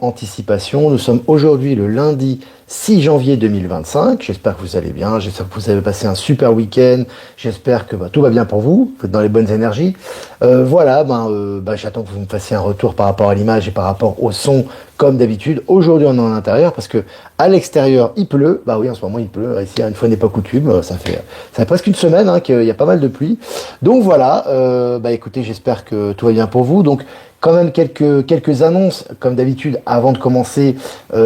Anticipation. Nous sommes aujourd'hui le lundi 6 janvier 2025. J'espère que vous allez bien. J'espère que vous avez passé un super week-end. J'espère que tout va bien pour vous. Vous êtes dans les bonnes énergies. J'attends que vous me fassiez un retour par rapport à l'image et par rapport au son, comme d'habitude. Aujourd'hui, on est en intérieur parce que à l'extérieur, il pleut. Bah oui, en ce moment, il pleut. Ici, une fois n'est pas coutume. Ça fait presque une semaine qu'il y a pas mal de pluie. Donc voilà. Écoutez, j'espère que tout va bien pour vous. Donc quand même quelques annonces, comme d'habitude, avant de commencer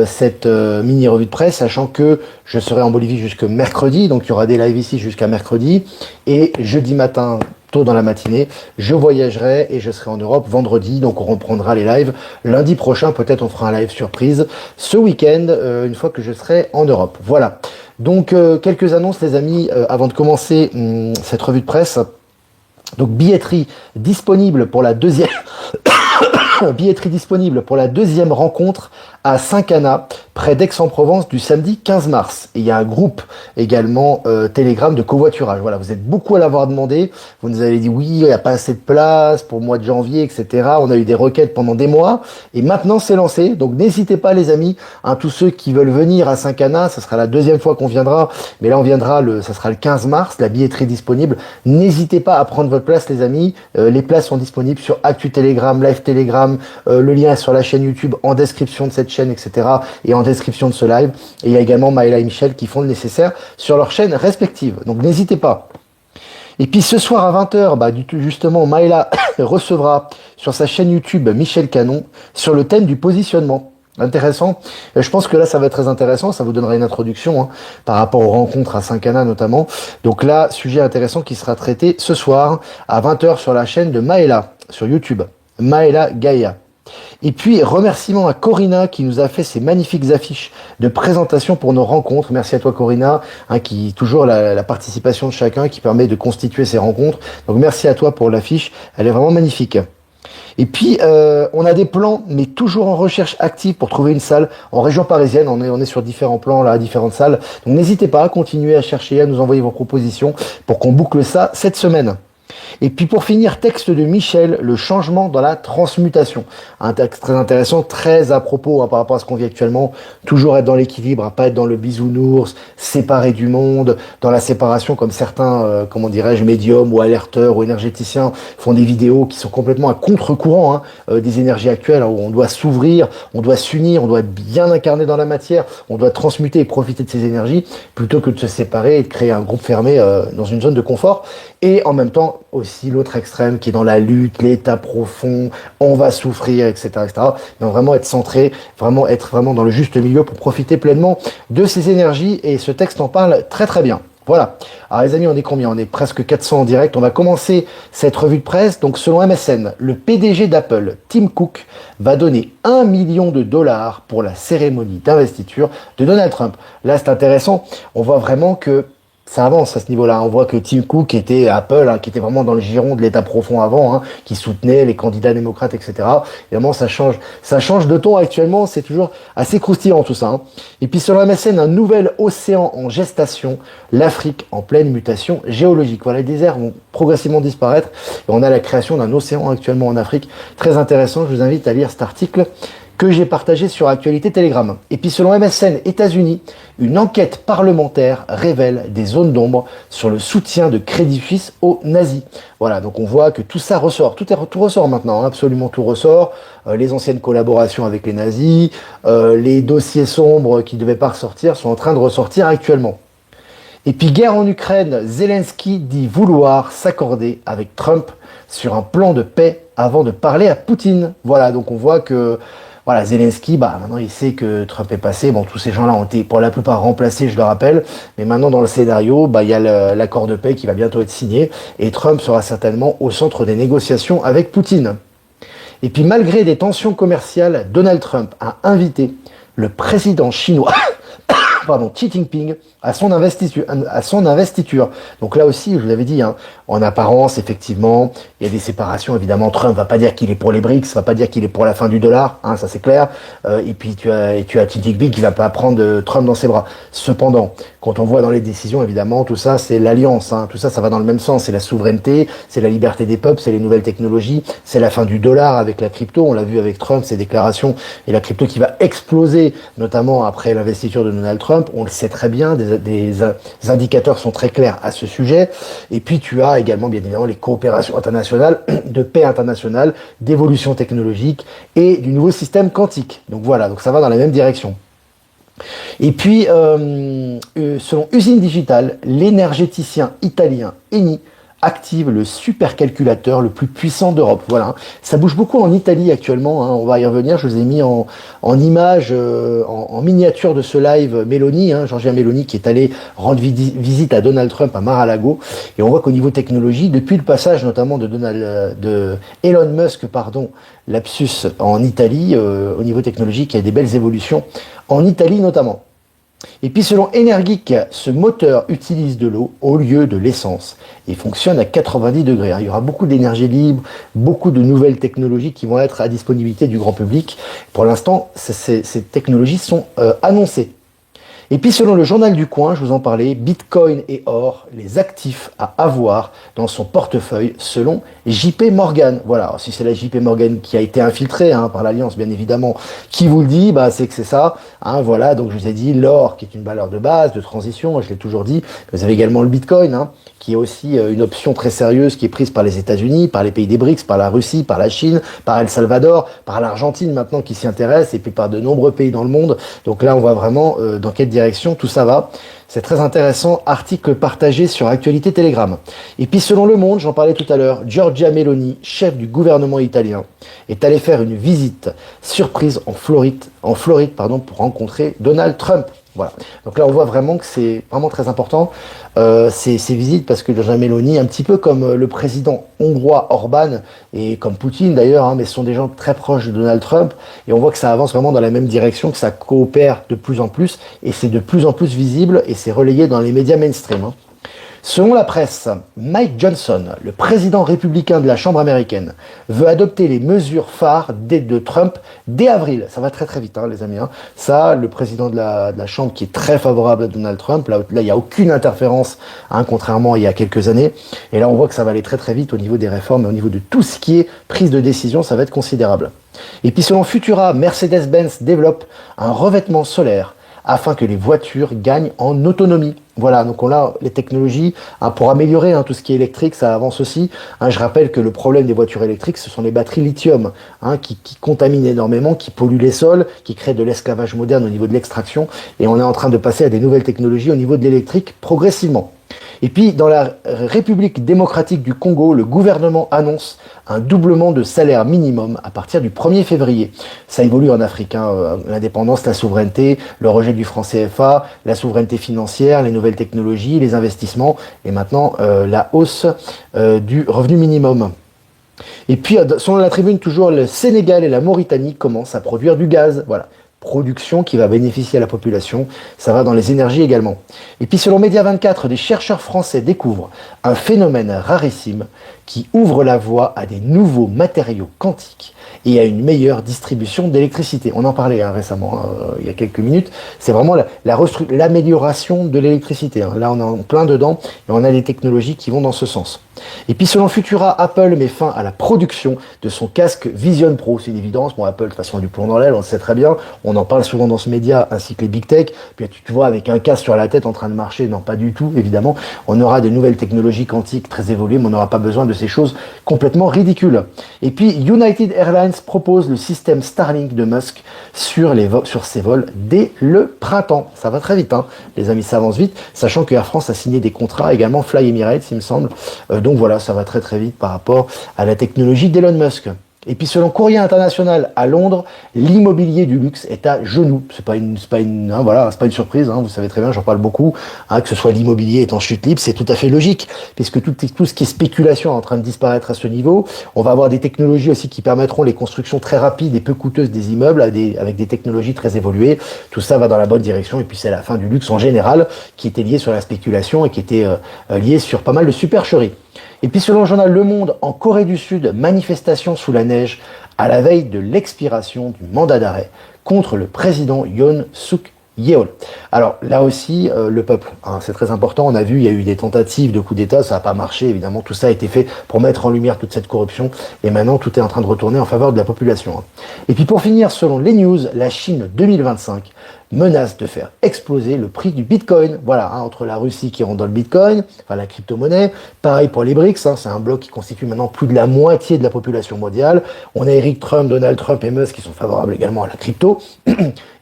cette mini revue de presse, sachant que je serai en Bolivie jusque mercredi, donc il y aura des lives ici jusqu'à mercredi, et jeudi matin, tôt dans la matinée, je voyagerai et je serai en Europe vendredi, donc on reprendra les lives. Lundi prochain, peut-être on fera un live surprise, ce week-end, une fois que je serai en Europe. Voilà, donc quelques annonces les amis, avant de commencer cette revue de presse. Donc billetterie disponible pour la deuxième billetterie disponible pour la deuxième rencontre à Saint-Cana, près d'Aix-en-Provence, du samedi 15 mars. Et il y a un groupe également Telegram de covoiturage. Voilà, vous êtes beaucoup à l'avoir demandé. Vous nous avez dit oui, il n'y a pas assez de place pour le mois de janvier, etc. On a eu des requêtes pendant des mois. Et maintenant, c'est lancé. Donc n'hésitez pas les amis, tous ceux qui veulent venir à Saint-Cana, ça sera la deuxième fois qu'on viendra. Mais là, on viendra, ça sera le 15 mars, la billetterie disponible. N'hésitez pas à prendre votre place les amis. Les places sont disponibles sur Actu Telegram, Live Telegram. Le lien est sur la chaîne YouTube en description de cette chaîne, etc. et en description de ce live. Et il y a également Maëla et Michel qui font le nécessaire sur leurs chaînes respectives. Donc n'hésitez pas. Et puis ce soir à 20h, justement, Maëla recevra sur sa chaîne YouTube Michel Canon sur le thème du positionnement. Intéressant. Je pense que là, ça va être très intéressant. Ça vous donnera une introduction par rapport aux rencontres à Saint-Cana notamment. Donc là, sujet intéressant qui sera traité ce soir à 20h sur la chaîne de Maëla sur YouTube. Maëla Gaïa. Et puis, remerciements à Corinna qui nous a fait ces magnifiques affiches de présentation pour nos rencontres. Merci à toi Corinna, qui toujours la participation de chacun qui permet de constituer ces rencontres. Donc merci à toi pour l'affiche, elle est vraiment magnifique. Et puis, on a des plans, mais toujours en recherche active pour trouver une salle en région parisienne. On est sur différents plans, là, différentes salles. Donc n'hésitez pas à continuer à chercher, à nous envoyer vos propositions pour qu'on boucle ça cette semaine. Et puis pour finir, texte de Michel, le changement dans la transmutation. Un texte très intéressant, très à propos par rapport à ce qu'on vit actuellement. Toujours être dans l'équilibre, pas être dans le bisounours, séparé du monde, dans la séparation comme certains, médiums ou alerteurs ou énergéticiens font des vidéos qui sont complètement à contre-courant des énergies actuelles, où on doit s'ouvrir, on doit s'unir, on doit être bien incarné dans la matière, on doit transmuter et profiter de ces énergies plutôt que de se séparer et de créer un groupe fermé dans une zone de confort. Et en même temps, aussi l'autre extrême qui est dans la lutte, l'état profond, on va souffrir, etc., etc. Donc vraiment être centré, vraiment être vraiment dans le juste milieu pour profiter pleinement de ces énergies. Et ce texte en parle très très bien. Voilà. Alors les amis, on est combien? On est presque 400 en direct. On va commencer cette revue de presse. Donc selon MSN, le PDG d'Apple, Tim Cook, va donner $1 million pour la cérémonie d'investiture de Donald Trump. Là, c'est intéressant. On voit vraiment que ça avance à ce niveau-là. On voit que Tim Cook était à Apple, qui était vraiment dans le giron de l'état profond avant, qui soutenait les candidats démocrates, etc. Évidemment, ça change de ton actuellement. C'est toujours assez croustillant tout ça. Et puis sur la MSN, un nouvel océan en gestation, l'Afrique en pleine mutation géologique. Voilà, les déserts vont progressivement disparaître et on a la création d'un océan actuellement en Afrique. Très intéressant. Je vous invite à lire cet article que j'ai partagé sur Actualité Telegram. Et puis selon MSN États-Unis, une enquête parlementaire révèle des zones d'ombre sur le soutien de Crédit Suisse aux nazis. Voilà, donc on voit que tout ça ressort, tout ressort maintenant, absolument tout ressort. Les anciennes collaborations avec les nazis, les dossiers sombres qui ne devaient pas ressortir sont en train de ressortir actuellement. Et puis guerre en Ukraine, Zelensky dit vouloir s'accorder avec Trump sur un plan de paix avant de parler à Poutine. Voilà, donc on voit que Zelensky, maintenant il sait que Trump est passé. Bon, tous ces gens-là ont été pour la plupart remplacés, je le rappelle. Mais maintenant dans le scénario, il y a l'accord de paix qui va bientôt être signé. Et Trump sera certainement au centre des négociations avec Poutine. Et puis malgré des tensions commerciales, Donald Trump a invité le président chinois pardon, Xi Jinping à son investiture. Donc là aussi, je vous l'avais dit, hein, en apparence, effectivement, il y a des séparations. Évidemment, Trump va pas dire qu'il est pour les BRICS, va pas dire qu'il est pour la fin du dollar, hein, ça c'est clair. Et puis tu as Xi Jinping qui va pas prendre Trump dans ses bras. Cependant, quand on voit dans les décisions, évidemment, tout ça, c'est l'alliance. Hein, tout ça, ça va dans le même sens. C'est la souveraineté, c'est la liberté des peuples, c'est les nouvelles technologies, c'est la fin du dollar avec la crypto. On l'a vu avec Trump, ses déclarations et la crypto qui va exploser, notamment après l'investiture de Donald Trump. On le sait très bien, des indicateurs sont très clairs à ce sujet. Et puis tu as également, bien évidemment, les coopérations internationales, de paix internationale, d'évolution technologique et du nouveau système quantique. Donc voilà, donc ça va dans la même direction. Et puis, selon Usine Digital, l'énergéticien italien Eni active le supercalculateur le plus puissant d'Europe. Voilà, ça bouge beaucoup en Italie actuellement, hein. On va y revenir. Je vous ai mis en image, en miniature de ce live Meloni, hein, Giorgia Meloni, qui est allée rendre visite à Donald Trump à Mar-a-Lago. Et on voit qu'au niveau technologie, depuis le passage notamment de Elon Musk, pardon, lapsus en Italie, au niveau technologique, il y a des belles évolutions en Italie notamment. Et puis selon Energic, ce moteur utilise de l'eau au lieu de l'essence et fonctionne à 90 degrés. Il y aura beaucoup d'énergie libre, beaucoup de nouvelles technologies qui vont être à disponibilité du grand public. Pour l'instant, ces technologies sont annoncées. Et puis selon le journal du coin, je vous en parlais, Bitcoin et or, les actifs à avoir dans son portefeuille selon JP Morgan. Voilà, alors, si c'est la JP Morgan qui a été infiltrée par l'Alliance, bien évidemment, qui vous le dit, c'est que c'est ça. Hein, voilà, donc je vous ai dit l'or qui est une valeur de base, de transition, je l'ai toujours dit. Vous avez également le Bitcoin, qui est aussi une option très sérieuse qui est prise par les États-Unis, par les pays des BRICS, par la Russie, par la Chine, par El Salvador, par l'Argentine maintenant qui s'y intéresse, et puis par de nombreux pays dans le monde. Donc là, on voit vraiment dans quelle direction tout ça va. C'est très intéressant, article partagé sur Actualité Telegram. Et puis selon Le Monde, j'en parlais tout à l'heure, Giorgia Meloni, chef du gouvernement italien, est allée faire une visite surprise en Floride, pour rencontrer Donald Trump. Voilà. Donc là, on voit vraiment que c'est vraiment très important ces visites, parce que Giorgia Meloni, un petit peu comme le président hongrois Orban et comme Poutine d'ailleurs, mais ce sont des gens très proches de Donald Trump, et on voit que ça avance vraiment dans la même direction, que ça coopère de plus en plus, et c'est de plus en plus visible, et c'est relayé dans les médias mainstream. Selon la presse, Mike Johnson, le président républicain de la Chambre américaine, veut adopter les mesures phares de Trump dès avril. Ça va très très vite, les amis. Ça, le président de la Chambre qui est très favorable à Donald Trump, là il n'y a aucune interférence, contrairement à il y a quelques années. Et là, on voit que ça va aller très très vite au niveau des réformes et au niveau de tout ce qui est prise de décision, ça va être considérable. Et puis selon Futura, Mercedes-Benz développe un revêtement solaire afin que les voitures gagnent en autonomie. Voilà, donc on a les technologies pour améliorer tout ce qui est électrique, ça avance aussi. Je rappelle que le problème des voitures électriques, ce sont les batteries lithium qui contaminent énormément, qui polluent les sols, qui créent de l'esclavage moderne au niveau de l'extraction. Et on est en train de passer à des nouvelles technologies au niveau de l'électrique progressivement. Et puis, dans la République démocratique du Congo, le gouvernement annonce un doublement de salaire minimum à partir du 1er février. Ça évolue en Afrique, l'indépendance, la souveraineté, le rejet du franc CFA, la souveraineté financière, les nouvelles technologies, les investissements, et maintenant la hausse du revenu minimum. Et puis, selon la Tribune, toujours, le Sénégal et la Mauritanie commencent à produire du gaz. Voilà. Production qui va bénéficier à la population, ça va dans les énergies également. Et puis selon Média 24, des chercheurs français découvrent un phénomène rarissime qui ouvre la voie à des nouveaux matériaux quantiques et à une meilleure distribution d'électricité. On en parlait récemment, il y a quelques minutes. C'est vraiment l'amélioration de l'électricité. Là, on est en plein dedans et on a des technologies qui vont dans ce sens. Et puis selon Futura, Apple met fin à la production de son casque Vision Pro. C'est une évidence. Bon, Apple, de toute façon, a du plomb dans l'aile, on le sait très bien. On en parle souvent dans ce média, ainsi que les big tech. Puis tu vois, avec un casque sur la tête en train de marcher, non, pas du tout, évidemment. On aura des nouvelles technologies quantiques très évoluées, mais on n'aura pas besoin de ces choses complètement ridicules. Et puis United Airlines propose le système Starlink de Musk sur ses vols dès le printemps. Ça va très vite, les amis, ça avance vite, sachant que Air France a signé des contrats, également Fly Emirates, il me semble. Donc voilà, ça va très très vite par rapport à la technologie d'Elon Musk. Et puis selon Courrier International à Londres, l'immobilier du luxe est à genoux. Voilà, c'est pas une surprise. Vous savez très bien, j'en parle beaucoup. Que ce soit l'immobilier est en chute libre, c'est tout à fait logique, puisque tout ce qui est spéculation est en train de disparaître à ce niveau. On va avoir des technologies aussi qui permettront les constructions très rapides et peu coûteuses des immeubles avec des technologies très évoluées. Tout ça va dans la bonne direction. Et puis c'est la fin du luxe en général, qui était lié sur la spéculation et qui était lié sur pas mal de supercheries. Et puis selon le journal Le Monde, en Corée du Sud, manifestation sous la neige à la veille de l'expiration du mandat d'arrêt contre le président Yoon Suk Yeol. Alors là aussi, le peuple, c'est très important. On a vu, il y a eu des tentatives de coup d'État, ça n'a pas marché. Évidemment, tout ça a été fait pour mettre en lumière toute cette corruption. Et maintenant, tout est en train de retourner en faveur de la population. Et puis pour finir, selon les news, la Chine 2025 menace de faire exploser le prix du Bitcoin. Voilà, entre la Russie qui rentre dans le Bitcoin, enfin la crypto-monnaie. Pareil pour les BRICS, c'est un bloc qui constitue maintenant plus de la moitié de la population mondiale. On a Eric Trump, Donald Trump et Musk qui sont favorables également à la crypto.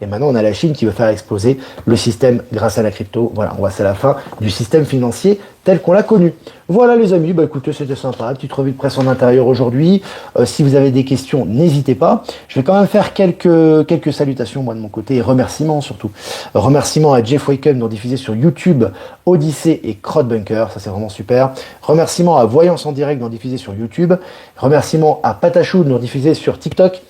Et maintenant, on a la Chine qui veut faire exploser le système grâce à la crypto. Voilà, c'est la fin du système financier tel qu'on l'a connu. Voilà les amis, écoutez, c'était sympa, petite revue de presse en intérieur aujourd'hui. Si vous avez des questions, n'hésitez pas. Je vais quand même faire quelques salutations, moi de mon côté, et remerciements surtout. Remerciements à Jeff Wake Up, nous diffusé sur YouTube, Odyssey et Crowdbunker, ça c'est vraiment super. Remerciements à Voyance en direct, nous diffusé sur YouTube. Remerciements à Patachou, nous diffusé sur TikTok.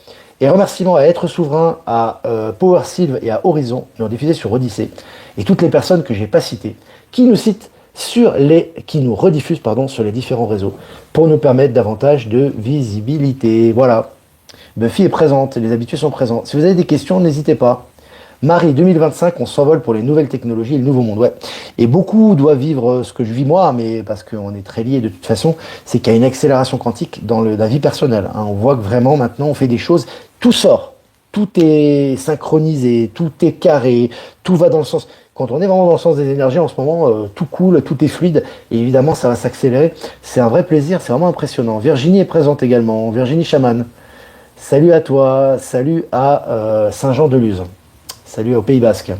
Et remerciements à Être Souverain, à Power Sylve et à Horizon, nous diffusé sur Odyssey. Et toutes les personnes que j'ai pas citées, qui nous rediffusent sur les différents réseaux pour nous permettre davantage de visibilité. Voilà. Buffy est présente, les habitués sont présents. Si vous avez des questions, n'hésitez pas. Marie, 2025, on s'envole pour les nouvelles technologies et le nouveau monde. Ouais. Et beaucoup doivent vivre ce que je vis moi, mais parce qu'on est très liés de toute façon, c'est qu'il y a une accélération quantique dans la vie personnelle. On voit que vraiment maintenant on fait des choses, tout sort, tout est synchronisé, tout est carré, tout va dans le sens. Quand on est vraiment dans le sens des énergies en ce moment, tout coule, tout est fluide, et évidemment ça va s'accélérer. C'est un vrai plaisir, c'est vraiment impressionnant. Virginie est présente également, Virginie Chaman. Salut à toi, salut à Saint-Jean-de-Luz. Salut au Pays Basque.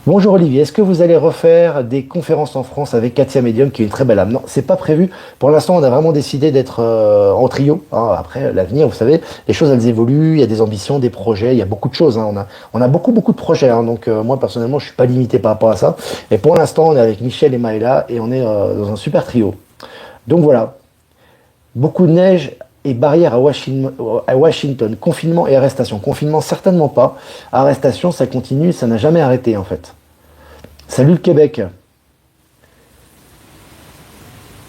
Bonjour Olivier, est-ce que vous allez refaire des conférences en France avec Katia Medium, qui est une très belle âme? Non, c'est pas prévu. Pour l'instant, on a vraiment décidé d'être en trio. Après, l'avenir, vous savez, les choses, elles évoluent, il y a des ambitions, des projets, il y a beaucoup de choses. On a beaucoup de projets. Donc, moi, personnellement, je suis pas limité par rapport à ça. Et pour l'instant, on est avec Michel et Maëla et on est dans un super trio. Donc voilà. Beaucoup de neige et barrières à Washington. Confinement et arrestation. Confinement, certainement pas. Arrestation, ça continue, ça n'a jamais arrêté en fait. Salut le Québec.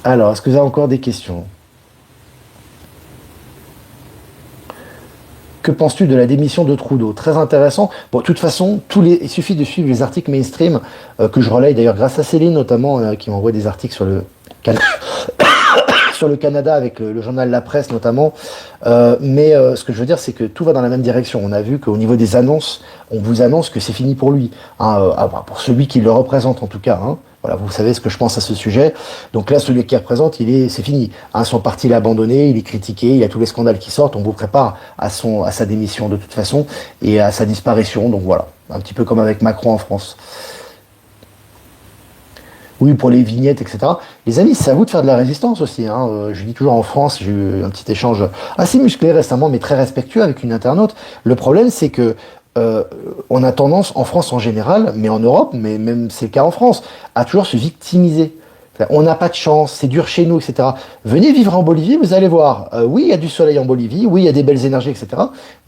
Alors, est-ce que vous avez encore des questions? Que penses-tu de la démission de Trudeau? Très intéressant. Bon, de toute façon, il suffit de suivre les articles mainstream que je relaye d'ailleurs grâce à Céline notamment, qui m'envoie des articles sur le Canada. Sur le Canada avec le journal La Presse notamment, mais ce que je veux dire c'est que tout va dans la même direction. On a vu qu'au niveau des annonces, on vous annonce que c'est fini pour lui, pour celui qui le représente en tout cas. Voilà, vous savez ce que je pense à ce sujet. Donc là, celui qui représente, c'est fini. Son parti l'a abandonné, il est critiqué, il y a tous les scandales qui sortent. On vous prépare à sa démission de toute façon et à sa disparition. Donc voilà, un petit peu comme avec Macron en France. Oui, pour les vignettes, etc. Les amis, c'est à vous de faire de la résistance aussi. Je dis toujours en France, j'ai eu un petit échange assez musclé récemment, mais très respectueux avec une internaute. Le problème, c'est que on a tendance, en France en général, mais en Europe, mais même c'est le cas en France, à toujours se victimiser. On n'a pas de chance, c'est dur chez nous, etc. Venez vivre en Bolivie, vous allez voir. Oui, il y a du soleil en Bolivie, oui, il y a des belles énergies, etc.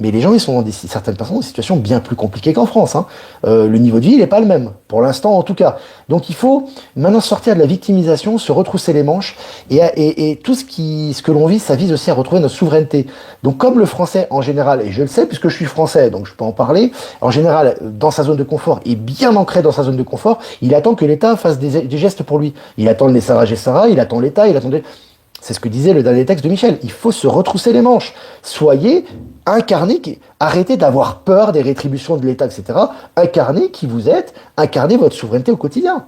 Mais les gens, ils sont certaines personnes dans des situations bien plus compliquées qu'en France. Le niveau de vie, il n'est pas le même, pour l'instant en tout cas. Donc il faut maintenant sortir de la victimisation, se retrousser les manches, et tout ce que l'on vit, ça vise aussi à retrouver notre souveraineté. Donc comme le français en général, et je le sais puisque je suis français, donc je peux en parler, en général, dans sa zone de confort, et bien ancré dans sa zone de confort, il attend que l'État fasse des gestes pour lui. Il attend le Nessara Gessara, il attend l'État, c'est ce que disait le dernier texte de Michel. Il faut se retrousser les manches. Soyez incarnés, arrêtez d'avoir peur des rétributions de l'État, etc. Incarnez qui vous êtes, incarnez votre souveraineté au quotidien.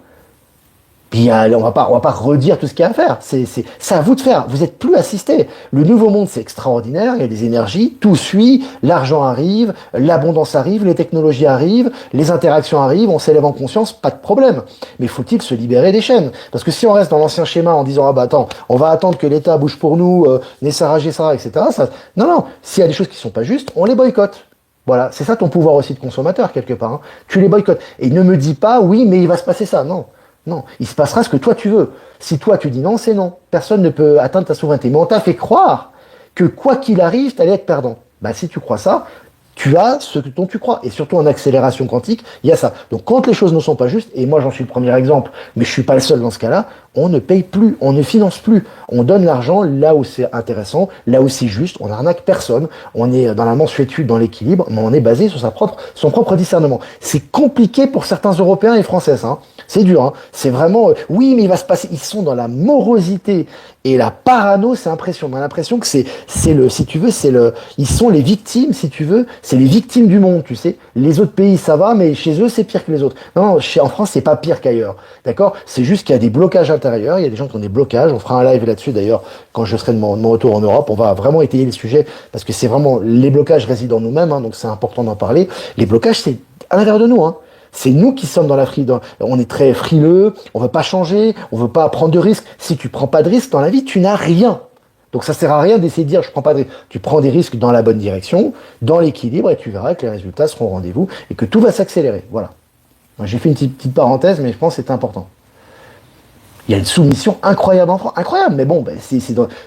Puis on va pas redire tout ce qu'il y a à faire. C'est à vous de faire. Vous êtes plus assisté. Le nouveau monde, c'est extraordinaire. Il y a des énergies, tout suit, l'argent arrive, l'abondance arrive, les technologies arrivent, les interactions arrivent, on s'élève en conscience, pas de problème. Mais faut-il se libérer des chaînes? Parce que si on reste dans l'ancien schéma en disant ah bah attends, on va attendre que l'État bouge pour nous, Nessara, Gessara, etc. Non, non. S'il y a des choses qui sont pas justes, on les boycotte. Voilà, c'est ça ton pouvoir aussi de consommateur quelque part, hein. Tu les boycottes. Et ne me dis pas oui, mais il va se passer ça. Non. Non, il se passera ce que toi tu veux. Si toi tu dis non, c'est non. Personne ne peut atteindre ta souveraineté. Mais on t'a fait croire que quoi qu'il arrive, tu allais être perdant. Bah, si tu crois ça, tu as ce dont tu crois. Et surtout en accélération quantique, il y a ça. Donc quand les choses ne sont pas justes, et moi j'en suis le premier exemple, mais je suis pas le seul dans ce cas-là, on ne paye plus, on ne finance plus. On donne l'argent là où c'est intéressant, là où c'est juste, on n'arnaque personne, on est dans la mansuétude, dans l'équilibre, mais on est basé sur son propre discernement. C'est compliqué pour certains Européens et Français, hein. C'est dur, hein. C'est vraiment, oui, mais il va se passer, ils sont dans la morosité et la parano, c'est impressionnant. On a l'impression que c'est le, si tu veux, ils sont les victimes, si tu veux, c'est les victimes du monde, tu sais. Les autres pays, ça va, mais chez eux, c'est pire que les autres. Non, en France, c'est pas pire qu'ailleurs. D'accord? C'est juste qu'il y a des blocages intérieurs, il y a des gens qui ont des blocages. On fera un live là-dessus d'ailleurs quand je serai de mon retour en Europe. On va vraiment étayer les sujets parce que c'est vraiment, les blocages résident en nous-mêmes, hein, donc c'est important d'en parler. Les blocages, c'est à l'intérieur de nous, hein. C'est nous qui sommes dans la frileux. On est très frileux, on veut pas changer, on veut pas prendre de risques. Si tu prends pas de risques dans la vie, tu n'as rien. Donc ça sert à rien d'essayer de dire je prends pas de risques. Tu prends des risques dans la bonne direction, dans l'équilibre, et tu verras que les résultats seront au rendez-vous et que tout va s'accélérer. Voilà. Moi, j'ai fait une petite parenthèse, mais je pense que c'est important. Il y a une soumission incroyable en France, incroyable, mais bon, ben,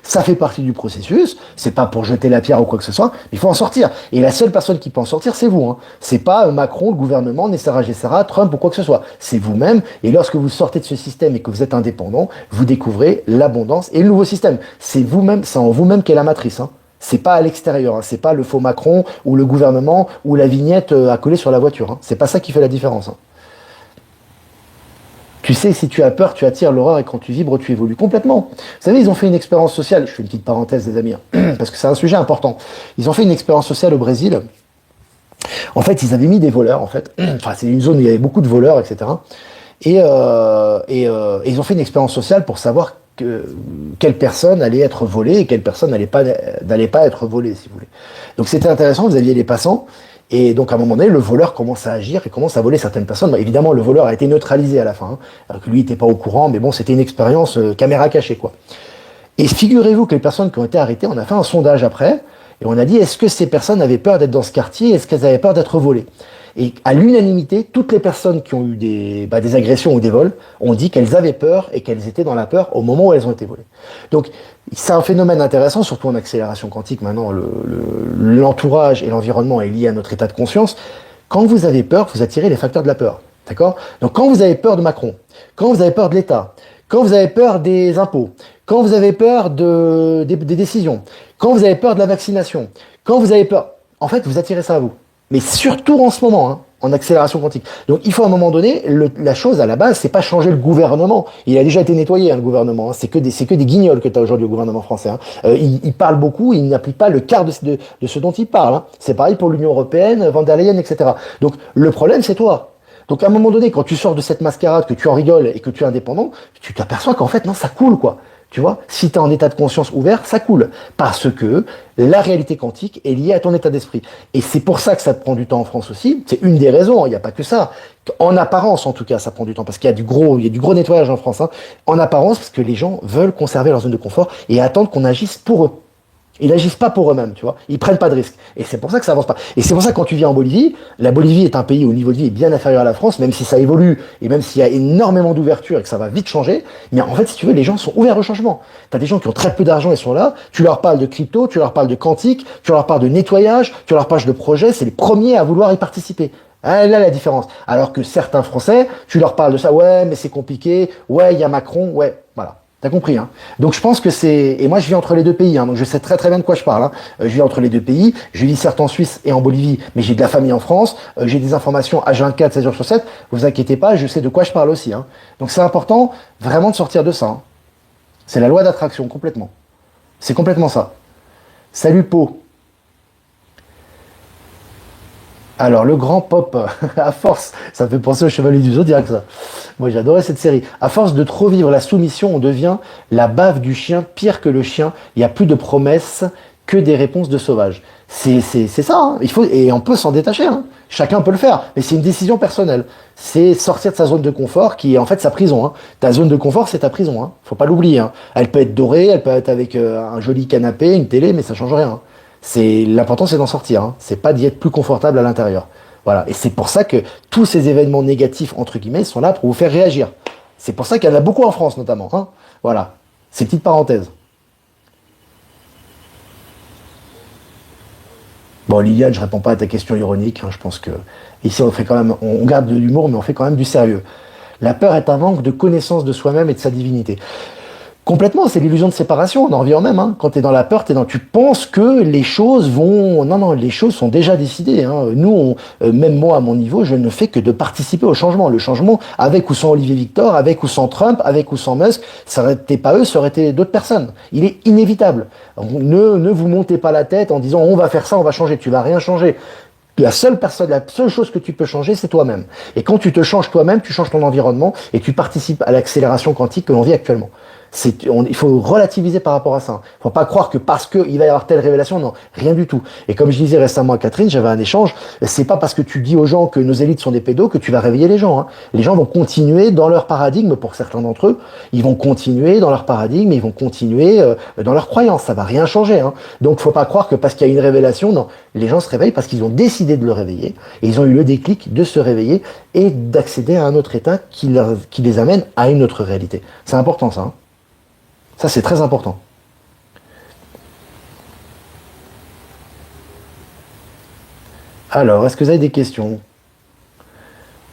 ça fait partie du processus, c'est pas pour jeter la pierre ou quoi que ce soit, il faut en sortir. Et la seule personne qui peut en sortir, c'est vous, hein. C'est pas Macron, le gouvernement, Nessara, Gessara, Trump ou quoi que ce soit. C'est vous-même, et lorsque vous sortez de ce système et que vous êtes indépendant, vous découvrez l'abondance et le nouveau système. C'est vous-même, c'est en vous-même qu'est la matrice, hein. C'est pas à l'extérieur, hein. C'est pas le faux Macron ou le gouvernement ou la vignette à coller sur la voiture, hein. C'est pas ça qui fait la différence, hein. Tu sais, si tu as peur, tu attires l'horreur et quand tu vibres, tu évolues complètement. Vous savez, ils ont fait une expérience sociale, je fais une petite parenthèse des amis, hein, parce que c'est un sujet important. Ils ont fait une expérience sociale au Brésil. En fait, ils avaient mis des voleurs, en fait. Enfin, c'est une zone où il y avait beaucoup de voleurs, etc. Ils ont fait une expérience sociale pour savoir quelle personne allait être volée et quelle personne n'allait pas être volée, si vous voulez. Donc c'était intéressant, vous aviez les passants. Et donc, à un moment donné, le voleur commence à agir et commence à voler certaines personnes. Bah, évidemment, le voleur a été neutralisé à la fin, hein, alors que lui n'était pas au courant, mais bon, c'était une expérience caméra cachée, quoi. Et figurez-vous que les personnes qui ont été arrêtées, on a fait un sondage après, et on a dit, est-ce que ces personnes avaient peur d'être dans ce quartier, est-ce qu'elles avaient peur d'être volées? Et à l'unanimité, toutes les personnes qui ont eu des agressions ou des vols ont dit qu'elles avaient peur et qu'elles étaient dans la peur au moment où elles ont été volées. Donc, c'est un phénomène intéressant, surtout en accélération quantique. Maintenant, l'entourage et l'environnement est lié à notre état de conscience. Quand vous avez peur, vous attirez les facteurs de la peur. D'accord? Donc, quand vous avez peur de Macron, quand vous avez peur de l'État, quand vous avez peur des impôts, quand vous avez peur des décisions, quand vous avez peur de la vaccination, quand vous avez peur, en fait, vous attirez ça à vous. Mais surtout en ce moment, hein, en accélération quantique. Donc il faut à un moment donné, la chose à la base, c'est pas changer le gouvernement. Il a déjà été nettoyé, hein, le gouvernement, hein. C'est que des guignols que tu as aujourd'hui au gouvernement français, hein. Il parle beaucoup, il n'applique pas le quart de ce dont il parle, hein. C'est pareil pour l'Union européenne, Van der Leyen, etc. Donc le problème, c'est toi. Donc à un moment donné, quand tu sors de cette mascarade, que tu en rigoles et que tu es indépendant, tu t'aperçois qu'en fait, non, ça coule, quoi. Tu vois, si tu es en état de conscience ouvert, ça coule. Parce que la réalité quantique est liée à ton état d'esprit. Et c'est pour ça que ça te prend du temps en France aussi. C'est une des raisons, il n'y a pas que ça. En apparence, en tout cas, ça prend du temps. Parce qu'il y a il y a du gros nettoyage en France, hein. En apparence, parce que les gens veulent conserver leur zone de confort et attendent qu'on agisse pour eux. Ils n'agissent pas pour eux-mêmes, tu vois. Ils prennent pas de risques. Et c'est pour ça que ça avance pas. Et c'est pour ça que quand tu viens en Bolivie, la Bolivie est un pays où le niveau de vie est bien inférieur à la France, même si ça évolue et même s'il y a énormément d'ouverture et que ça va vite changer. Mais en fait, si tu veux, les gens sont ouverts au changement. T'as des gens qui ont très peu d'argent, ils sont là. Tu leur parles de crypto, tu leur parles de quantique, tu leur parles de nettoyage, tu leur parles de projet. C'est les premiers à vouloir y participer. Ah, là, la différence. Alors que certains Français, tu leur parles de ça. Ouais, mais c'est compliqué. Ouais, il y a Macron. Ouais, voilà. T'as compris, hein. Donc je pense que c'est... Et moi je vis entre les deux pays, hein, donc je sais très très bien de quoi je parle, hein. Je vis entre les deux pays, je vis certes en Suisse et en Bolivie, mais j'ai de la famille en France, j'ai des informations H24, 16 jours sur 7, vous inquiétez pas, je sais de quoi je parle aussi, hein. Donc c'est important vraiment de sortir de ça, hein. C'est la loi d'attraction, complètement. C'est complètement ça. Salut Po. Alors, le grand pop, à force, ça me fait penser au Chevalier du Zodiaque, ça. Moi, j'adorais cette série. À force de trop vivre la soumission, on devient la bave du chien, pire que le chien. Il n'y a plus de promesses que des réponses de sauvage. C'est ça, hein. Il faut, et on peut s'en détacher, hein. Chacun peut le faire, mais c'est une décision personnelle. C'est sortir de sa zone de confort qui est en fait sa prison, hein. Ta zone de confort, c'est ta prison, hein. Faut pas l'oublier, hein. Elle peut être dorée, elle peut être avec un joli canapé, une télé, mais ça change rien, hein. L'important, c'est d'en sortir, hein. C'est pas d'y être plus confortable à l'intérieur. Voilà. Et c'est pour ça que tous ces événements négatifs, entre guillemets, sont là pour vous faire réagir. C'est pour ça qu'il y en a beaucoup en France, notamment, hein. Voilà. Ces petites parenthèses. Bon, Liliane, je réponds pas à ta question ironique, hein. Je pense que ici, on fait quand même, on garde de l'humour, mais on fait quand même du sérieux. La peur est un manque de connaissance de soi-même et de sa divinité. Complètement, c'est l'illusion de séparation, on en revient au même, hein. Quand tu es dans la peur, tu penses que les choses vont... Non, non, les choses sont déjà décidées, hein. Nous, même moi, à mon niveau, je ne fais que de participer au changement. Le changement, avec ou sans Olivier Victor, avec ou sans Trump, avec ou sans Musk, ça aurait été pas eux, ça aurait été d'autres personnes. Il est inévitable. Ne vous montez pas la tête en disant on va faire ça, on va changer. Tu vas rien changer. La seule chose que tu peux changer, c'est toi-même. Et quand tu te changes toi-même, tu changes ton environnement et tu participes à l'accélération quantique que l'on vit actuellement. Il faut relativiser par rapport à ça. Il ne faut pas croire que parce qu'il va y avoir telle révélation, non, rien du tout. Et comme je disais récemment à Catherine, j'avais un échange, c'est pas parce que tu dis aux gens que nos élites sont des pédos que tu vas réveiller les gens, hein. Les gens vont continuer dans leur paradigme, pour certains d'entre eux, ils vont continuer dans leur paradigme, ils vont continuer dans leur croyance, ça va rien changer, hein. Donc il ne faut pas croire que parce qu'il y a une révélation, non, les gens se réveillent parce qu'ils ont décidé de le réveiller, et ils ont eu le déclic de se réveiller et d'accéder à un autre état qui les amène à une autre réalité. C'est important ça, hein. Ça, c'est très important. Alors, est-ce que vous avez des questions?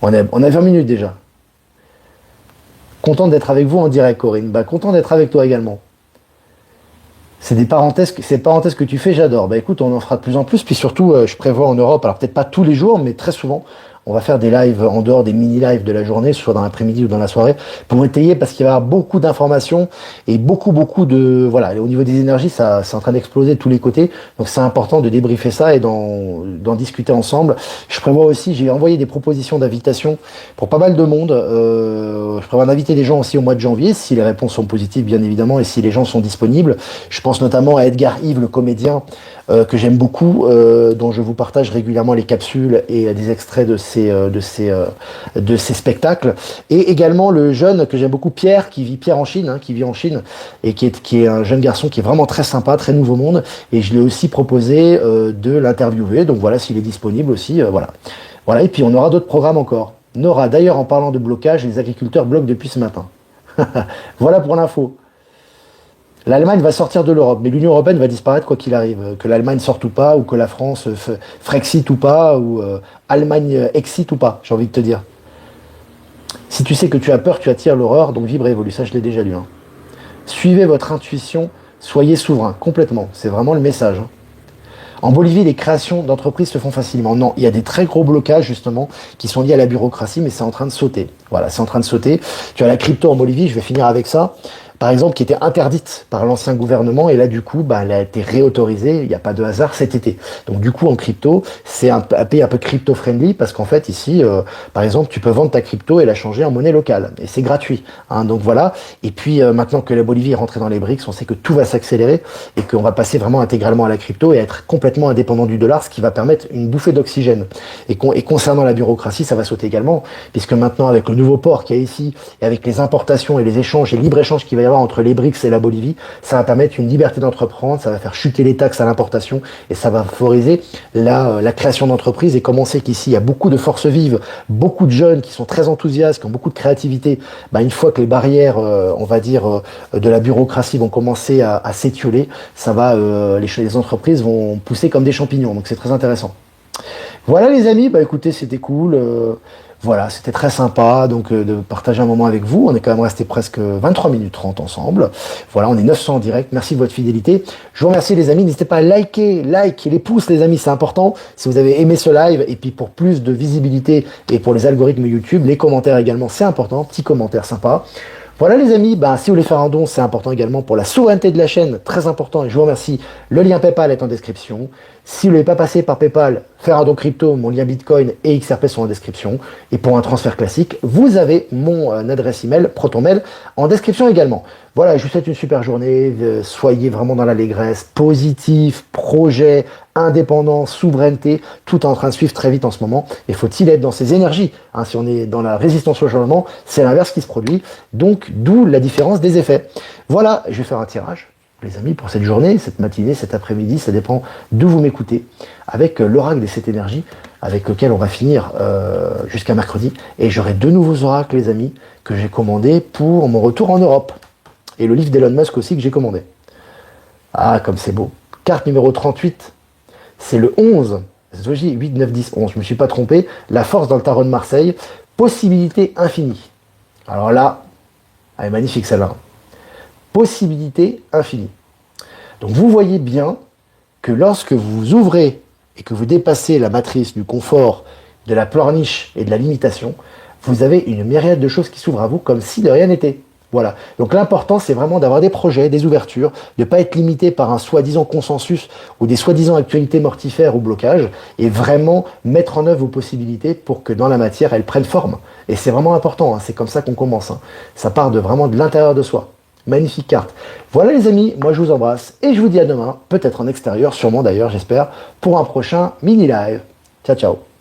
On a 20 minutes déjà. Content d'être avec vous en direct, Corinne. Bah, content d'être avec toi également. Ces parenthèses que tu fais, j'adore. Bah écoute, on en fera de plus en plus. Puis surtout, je prévois en Europe, alors peut-être pas tous les jours, mais très souvent, on va faire des lives en dehors des mini-lives de la journée, soit dans l'après-midi ou dans la soirée, pour étayer, parce qu'il va y avoir beaucoup d'informations et beaucoup de... Voilà, au niveau des énergies, ça, c'est en train d'exploser de tous les côtés. Donc c'est important de débriefer ça et d'en discuter ensemble. Je prévois aussi, j'ai envoyé des propositions d'invitation pour pas mal de monde. Je prévois d'inviter des gens aussi au mois de janvier, si les réponses sont positives, bien évidemment, et si les gens sont disponibles. Je pense notamment à Edgar Yves, le comédien, que j'aime beaucoup, dont je vous partage régulièrement les capsules et des extraits de ces spectacles. Et également le jeune que j'aime beaucoup, Pierre en Chine, hein, qui vit en Chine, et qui est un jeune garçon qui est vraiment très sympa, très nouveau monde. Et je lui ai aussi proposé de l'interviewer. Donc voilà, s'il est disponible aussi, voilà. Voilà, et puis on aura d'autres programmes encore. Nora, d'ailleurs, en parlant de blocage, les agriculteurs bloquent depuis ce matin. Voilà pour l'info. L'Allemagne va sortir de l'Europe, mais l'Union européenne va disparaître quoi qu'il arrive. Que l'Allemagne sorte ou pas, ou que la France Frexit ou pas, ou Allemagne exit ou pas, j'ai envie de te dire. Si tu sais que tu as peur, tu attires l'horreur, donc vibre et évolue. Ça, je l'ai déjà lu, hein. Suivez votre intuition, soyez souverain, complètement. C'est vraiment le message, hein. En Bolivie, les créations d'entreprises se font facilement. Non, il y a des très gros blocages, justement, qui sont liés à la bureaucratie, mais c'est en train de sauter. Voilà, c'est en train de sauter. Tu as la crypto en Bolivie, je vais finir avec ça, par exemple, qui était interdite par l'ancien gouvernement, et là, du coup, bah, elle a été réautorisée, il n'y a pas de hasard, cet été. Donc, du coup, en crypto, c'est un pays un peu crypto-friendly, parce qu'en fait, ici, par exemple, tu peux vendre ta crypto et la changer en monnaie locale, et c'est gratuit, hein, donc voilà. Et puis, maintenant que la Bolivie est rentrée dans les BRICS, on sait que tout va s'accélérer, et qu'on va passer vraiment intégralement à la crypto, et être complètement indépendant du dollar, ce qui va permettre une bouffée d'oxygène. Et concernant la bureaucratie, ça va sauter également, puisque maintenant, avec le nouveau port qu'il y a ici, et avec les importations et les échanges, et libre-échange qu'il va y avoir entre les BRICS et la Bolivie, ça va permettre une liberté d'entreprendre, ça va faire chuter les taxes à l'importation, et ça va favoriser la création d'entreprises. Et comme on sait qu'ici, il y a beaucoup de forces vives, beaucoup de jeunes qui sont très enthousiastes, qui ont beaucoup de créativité, bah, une fois que les barrières, on va dire, de la bureaucratie vont commencer à s'étioler, ça va, les entreprises vont pousser comme des champignons, donc c'est très intéressant. Voilà les amis, bah écoutez, c'était cool. Voilà, c'était très sympa donc de partager un moment avec vous. On est quand même resté presque 23 minutes 30 ensemble. Voilà, on est 900 en direct. Merci de votre fidélité. Je vous remercie les amis. N'hésitez pas à liker, les pouces les amis, c'est important. Si vous avez aimé ce live, et puis pour plus de visibilité et pour les algorithmes YouTube, les commentaires également, c'est important. Petit commentaire sympa. Voilà les amis, bah, si vous voulez faire un don, c'est important également pour la souveraineté de la chaîne, très important, et je vous remercie. Le lien PayPal est en description. Si vous ne l'avez pas passé par PayPal, faire un don crypto, mon lien Bitcoin et XRP sont en description. Et pour un transfert classique, vous avez mon adresse email, ProtonMail, en description également. Voilà, je vous souhaite une super journée. Soyez vraiment dans l'allégresse, positif, projet, indépendance, souveraineté, tout est en train de suivre très vite en ce moment. Et faut-il être dans ces énergies, hein? Si on est dans la résistance au changement, c'est l'inverse qui se produit. Donc, d'où la différence des effets. Voilà, je vais faire un tirage, les amis, pour cette journée, cette matinée, cet après-midi, ça dépend d'où vous m'écoutez, avec l'oracle des 7 énergies, avec lequel on va finir jusqu'à mercredi. Et j'aurai 2 nouveaux oracles, les amis, que j'ai commandés pour mon retour en Europe. Et le livre d'Elon Musk aussi que j'ai commandé. Ah, comme c'est beau. Carte numéro 38, c'est le 11. C'est 8, 9, 10, 11. Je ne me suis pas trompé. La force dans le tarot de Marseille. Possibilité infinie. Alors là, elle est magnifique celle-là. Possibilité infinie. Donc vous voyez bien que lorsque vous ouvrez et que vous dépassez la matrice du confort, de la pleurniche et de la limitation, vous avez une myriade de choses qui s'ouvrent à vous comme si de rien n'était. Voilà. Donc l'important, c'est vraiment d'avoir des projets, des ouvertures, de ne pas être limité par un soi-disant consensus ou des soi-disant actualités mortifères ou blocages, et vraiment mettre en œuvre vos possibilités pour que dans la matière, elles prennent forme. Et c'est vraiment important, hein. C'est comme ça qu'on commence, hein. Ça part vraiment de l'intérieur de soi. Magnifique carte. Voilà les amis, moi je vous embrasse et je vous dis à demain, peut-être en extérieur, sûrement d'ailleurs, j'espère, pour un prochain mini live. Ciao, ciao.